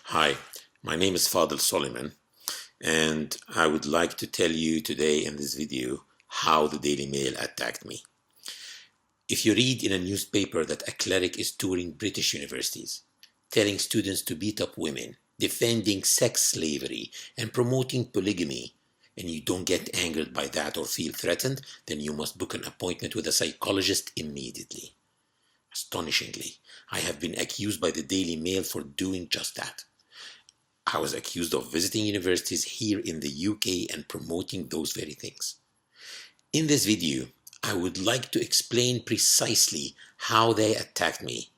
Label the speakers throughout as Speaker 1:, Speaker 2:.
Speaker 1: Hi, my name is Fadl Soliman, and I would like to tell you today in this video how the Daily Mail attacked me. If you read in a newspaper that a cleric is touring British universities, telling students to beat up women, defending sex slavery, and promoting polygamy, and you don't get angered by that or feel threatened, then you must book an appointment with a psychologist immediately. Astonishingly, I have been accused by the Daily Mail for doing just that. I was accused of visiting universities here in the UK and promoting those very things. In this video, I would like to explain precisely how they attacked me,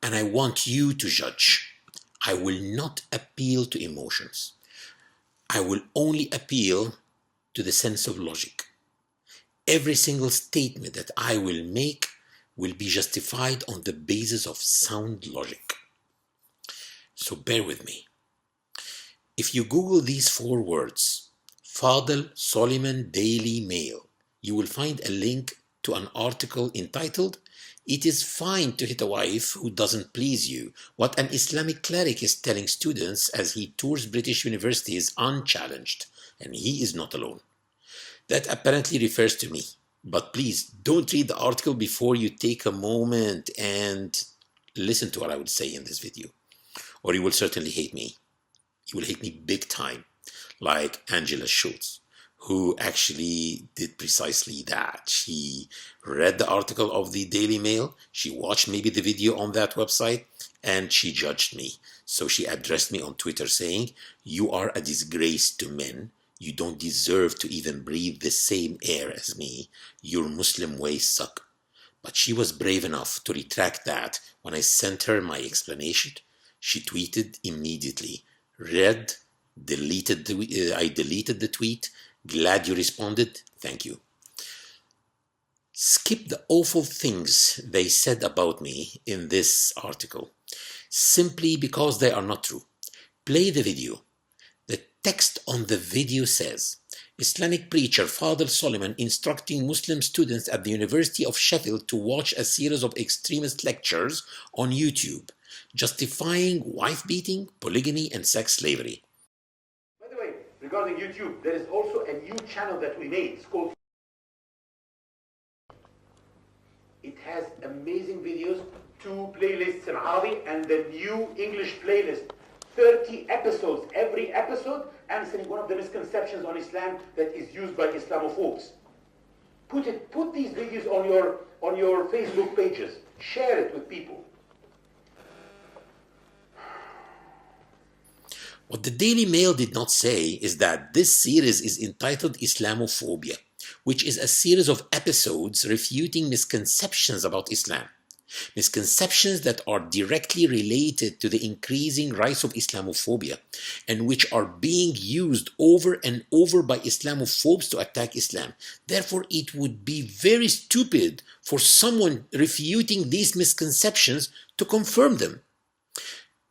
Speaker 1: and I want you to judge. I will not appeal to emotions. I will only appeal to the sense of logic. Every single statement that I will make will be justified on the basis of sound logic. So bear with me. If you Google these 4 words, Fadl Soliman Daily Mail, you will find a link to an article entitled, "It is fine to hit a wife who doesn't please you, what an Islamic cleric is telling students as he tours British universities unchallenged, and he is not alone." That apparently refers to me, but please don't read the article before you take a moment and listen to what I would say in this video, or you will certainly hate me. You will hate me big time, like Angela Schultz, who actually did precisely that. She read the article of the Daily Mail, she watched maybe the video on that website, and she judged me. So she addressed me on Twitter saying, "You are a disgrace to men. You don't deserve to even breathe the same air as me. Your Muslim ways suck." But she was brave enough to retract that when I sent her my explanation. She tweeted immediately, I deleted the tweet. Glad you responded. Thank you. Skip the awful things they said about me in this article, simply because they are not true. Play the video. The text on the video says, "Islamic preacher Fadl Soliman instructing Muslim students at the University of Sheffield to watch a series of extremist lectures on YouTube, justifying wife beating, polygamy, and sex slavery."
Speaker 2: By the way, regarding YouTube, there is also a new channel that we made. It's called. It has amazing videos, 2 playlists in Arabic and the new English playlist. 30 episodes, every episode answering one of the misconceptions on Islam that is used by Islamophobes. Put these videos on your Facebook pages. Share it with people.
Speaker 1: What the Daily Mail did not say is that this series is entitled Islamophobia, which is a series of episodes refuting misconceptions about Islam. Misconceptions that are directly related to the increasing rise of Islamophobia and which are being used over and over by Islamophobes to attack Islam. Therefore, it would be very stupid for someone refuting these misconceptions to confirm them.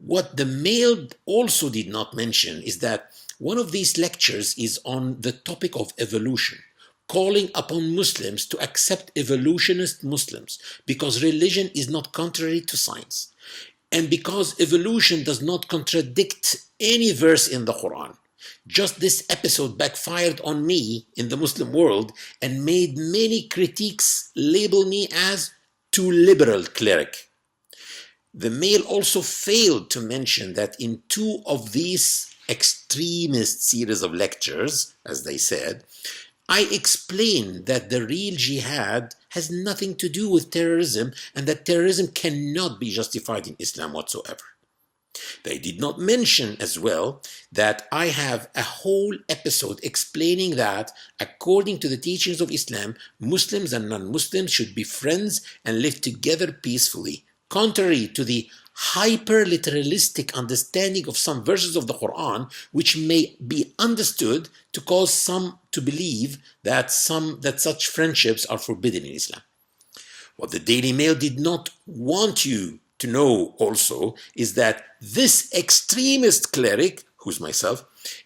Speaker 1: What the Mail also did not mention is that one of these lectures is on the topic of evolution, calling upon Muslims to accept evolutionist Muslims because religion is not contrary to science, and because evolution does not contradict any verse in the Quran. Just this episode backfired on me in the Muslim world and made many critiques label me as too liberal cleric. The Mail also failed to mention that in 2 of these extremist series of lectures, as they said, I explained that the real jihad has nothing to do with terrorism and that terrorism cannot be justified in Islam whatsoever. They did not mention as well that I have a whole episode explaining that, according to the teachings of Islam, Muslims and non-Muslims should be friends and live together peacefully, contrary to the hyper-literalistic understanding of some verses of the Quran, which may be understood to cause some to believe that such friendships are forbidden in Islam. What the Daily Mail did not want you to know also is that this extremist cleric, who's myself,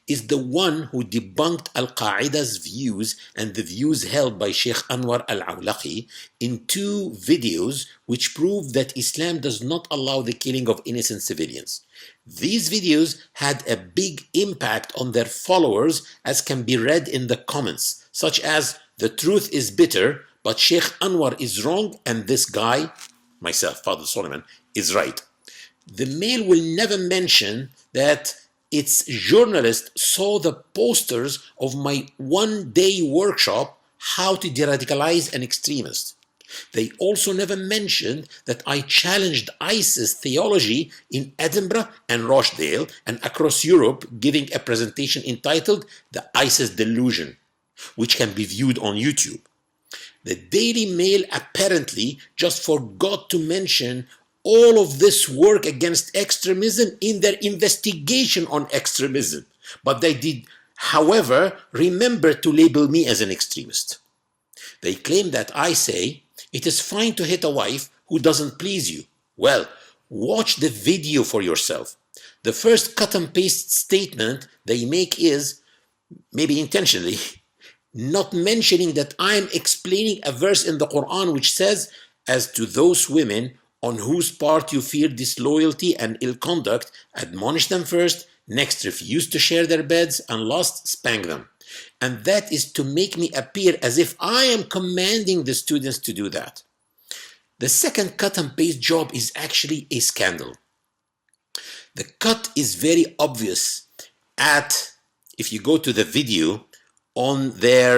Speaker 1: is the one who debunked Al-Qaeda's views and the views held by Sheikh Anwar al-Awlaqi in 2 videos which prove that Islam does not allow the killing of innocent civilians. These videos had a big impact on their followers, as can be read in the comments, such as, "The truth is bitter, but Sheikh Anwar is wrong and this guy," myself, Father Solomon, "is right." The Mail will never mention that its journalist saw the posters of my 1-day workshop, How to De-Radicalize an Extremist. They also never mentioned that I challenged ISIS theology in Edinburgh and Rochdale and across Europe, giving a presentation entitled The ISIS Delusion, which can be viewed on YouTube. The Daily Mail apparently just forgot to mention all of this work against extremism in their investigation on extremism. But they did, however, remember to label me as an extremist. They claim that I say, "It is fine to hit a wife who doesn't please you." Well, watch the video for yourself. The first cut and paste statement they make is, maybe intentionally, not mentioning that I am explaining a verse in the Quran which says, "As to those women on whose part you fear disloyalty and ill conduct, admonish them first, next refuse to share their beds, and last spank them." And that is to make me appear as if I am commanding the students to do that. The second cut and paste job is actually a scandal. The cut is very obvious if you go to the video on their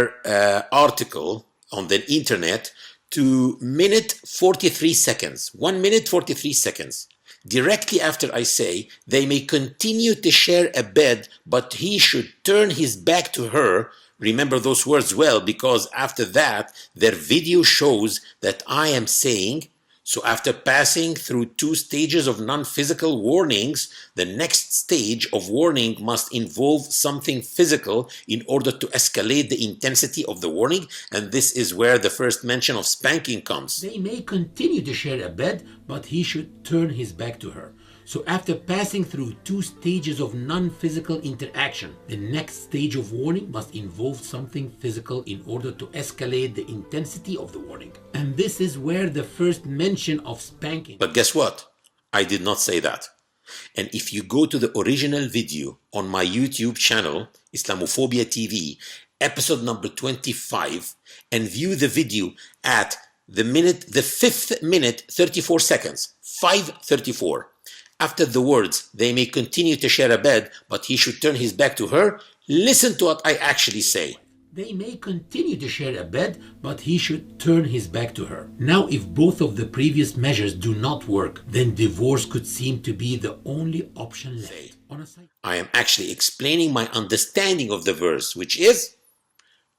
Speaker 1: article on the internet, to minute 43 seconds, 1 minute 43 seconds. Directly after I say, "They may continue to share a bed, but he should turn his back to her." Remember those words well, because after that, their video shows that I am saying, "So after passing through 2 stages of non-physical warnings, the next stage of warning must involve something physical in order to escalate the intensity of the warning." And this is where the first mention of spanking comes. "They may continue to share a bed, but he should turn his back to her. So after passing through 2 stages of non-physical interaction, the next stage of warning must involve something physical in order to escalate the intensity of the warning." And this is where the first mention of spanking. But guess what? I did not say that. And if you go to the original video on my YouTube channel, Islamophobia TV, episode number 25, and view the video at the 5th minute 34 seconds, 5:34. After the words, "They may continue to share a bed, but he should turn his back to her," listen to what I actually say. "They may continue to share a bed, but he should turn his back to her." Now, if both of the previous measures do not work, then divorce could seem to be the only option left. I am actually explaining my understanding of the verse, which is,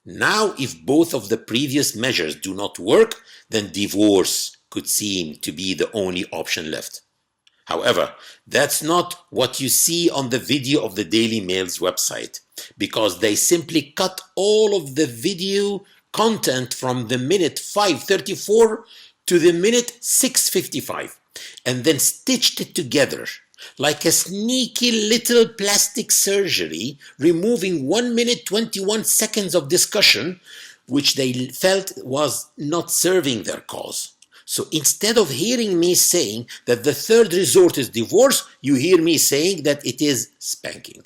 Speaker 1: now if both of the previous measures do not work, then divorce could seem to be the only option left. However, that's not what you see on the video of the Daily Mail's website, because they simply cut all of the video content from the minute 5:34 to the minute 6:55 and then stitched it together like a sneaky little plastic surgery, removing 1 minute 21 seconds of discussion, which they felt was not serving their cause. So instead of hearing me saying that the third resort is divorce, you hear me saying that it is spanking.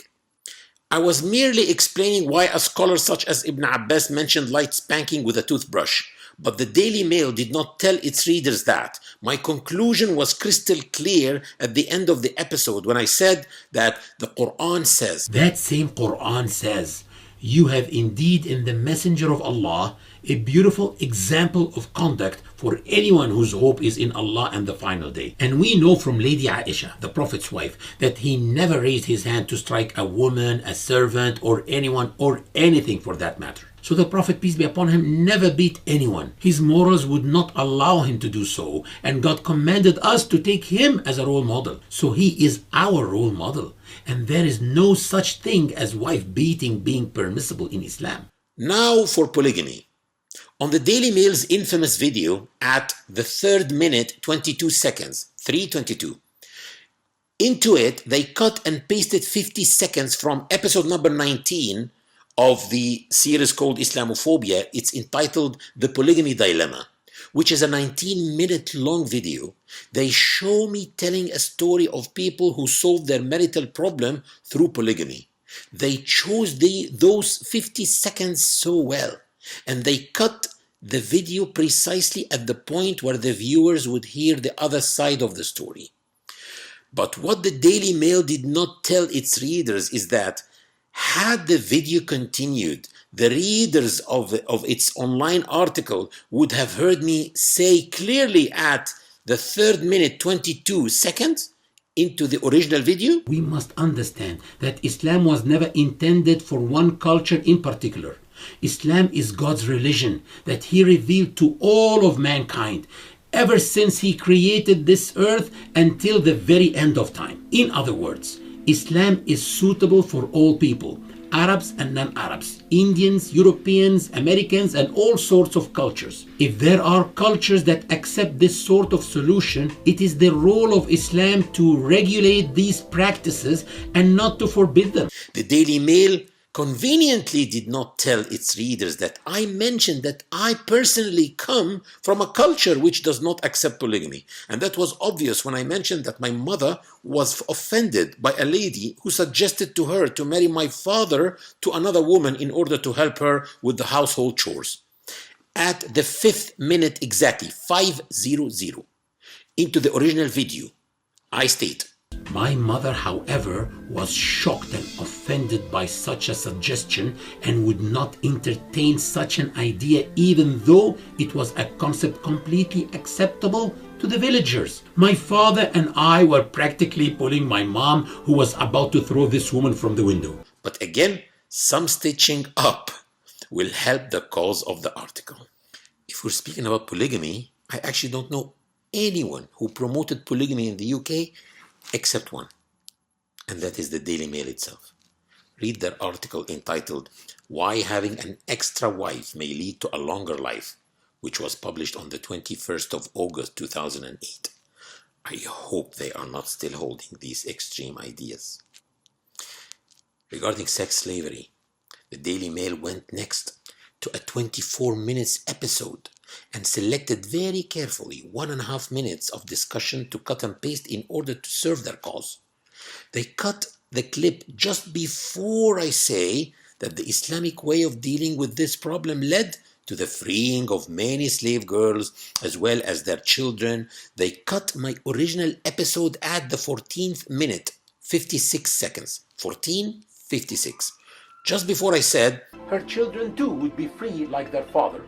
Speaker 1: I was merely explaining why a scholar such as Ibn Abbas mentioned light spanking with a toothbrush, but the Daily Mail did not tell its readers that. My conclusion was crystal clear at the end of the episode when I said that the Quran says, that same Quran says, "You have indeed in the Messenger of Allah a beautiful example of conduct for anyone whose hope is in Allah and the final day." And we know from Lady Aisha, the Prophet's wife, that he never raised his hand to strike a woman, a servant, or anyone, or anything for that matter. So the Prophet, peace be upon him, never beat anyone. His morals would not allow him to do so, and God commanded us to take him as a role model. So he is our role model, and there is no such thing as wife beating being permissible in Islam. Now for polygamy. On the Daily Mail's infamous video at the 3rd minute 22 seconds, 3:22, Into it, they cut and pasted 50 seconds from episode number 19 of the series called Islamophobia. It's entitled The Polygamy Dilemma, which is a 19-minute long video. They show me telling a story of people who solved their marital problem through polygamy. They chose those 50 seconds so well, and they cut the video precisely at the point where the viewers would hear the other side of the story. But what the Daily Mail did not tell its readers is that had the video continued, the readers of its online article would have heard me say clearly at the 3rd minute 22 seconds into the original video. We must understand that Islam was never intended for one culture in particular. Islam is God's religion that He revealed to all of mankind ever since He created this earth until the very end of time. In other words, Islam is suitable for all people, Arabs and non-Arabs, Indians, Europeans, Americans, and all sorts of cultures. If there are cultures that accept this sort of solution, it is the role of Islam to regulate these practices and not to forbid them. The Daily Mail conveniently did not tell its readers that I mentioned that I personally come from a culture which does not accept polygamy. And that was obvious when I mentioned that my mother was offended by a lady who suggested to her to marry my father to another woman in order to help her with the household chores. At the 5th minute exactly, 5:00, into the original video, I state, my mother, however, was shocked and offended by such a suggestion and would not entertain such an idea even though it was a concept completely acceptable to the villagers. My father and I were practically pulling my mom, who was about to throw this woman from the window. But again, some stitching up will help the cause of the article. If we're speaking about polygamy, I actually don't know anyone who promoted polygamy in the UK except one, and that is the Daily Mail itself. Read their article entitled Why Having an Extra Wife May Lead to a Longer Life, which was published on the 21st of August 2008. I hope they are not still holding these extreme ideas. Regarding sex slavery, the Daily Mail went next to a 24 minutes episode and selected very carefully 1.5 minutes of discussion to cut and paste in order to serve their cause. They cut the clip just before I say that the Islamic way of dealing with this problem led to the freeing of many slave girls as well as their children. They cut my original episode at the 14th minute, 56 seconds. 14:56. Just before I said, her children too would be free like their father.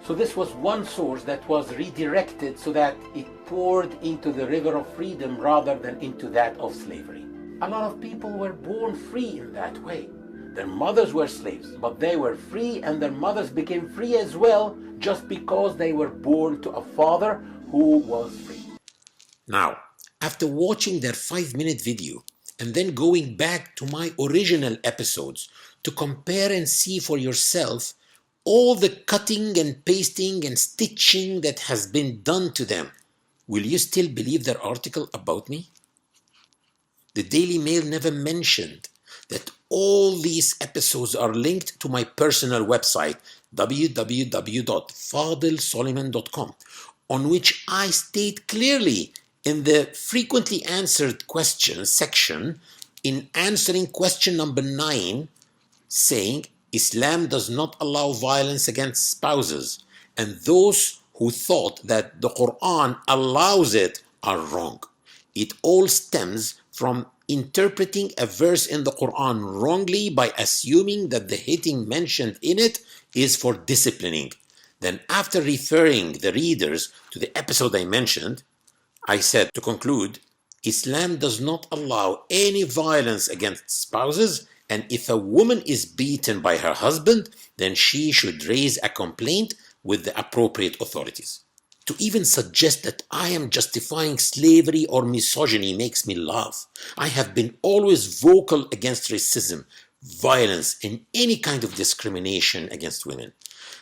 Speaker 1: So this was one source that was redirected so that it poured into the river of freedom rather than into that of slavery. A lot of people were born free in that way. Their mothers were slaves, but they were free and their mothers became free as well just because they were born to a father who was free. Now, after watching their 5-minute video and then going back to my original episodes to compare and see for yourself all the cutting and pasting and stitching that has been done to them, will you still believe their article about me? The Daily Mail never mentioned that all these episodes are linked to my personal website, www.fadilsoliman.com, on which I state clearly in the frequently answered questions section, in answering question number 9, saying, Islam does not allow violence against spouses, and those who thought that the Quran allows it are wrong. It all stems from interpreting a verse in the Quran wrongly by assuming that the hitting mentioned in it is for disciplining. Then after referring the readers to the episode I mentioned, I said, to conclude, Islam does not allow any violence against spouses, and if a woman is beaten by her husband, then she should raise a complaint with the appropriate authorities. To even suggest that I am justifying slavery or misogyny makes me laugh. I have been always vocal against racism, violence, and any kind of discrimination against women.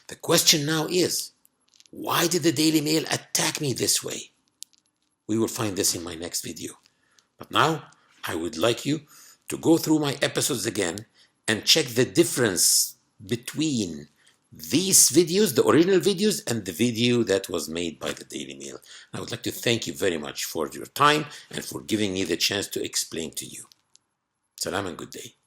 Speaker 1: The question now is, why did the Daily Mail attack me this way? We will find this in my next video. But now, I would like you to go through my episodes again and check the difference between these videos, the original videos, and the video that was made by the Daily Mail. I would like to thank you very much for your time and for giving me the chance to explain to you. Salam and good day.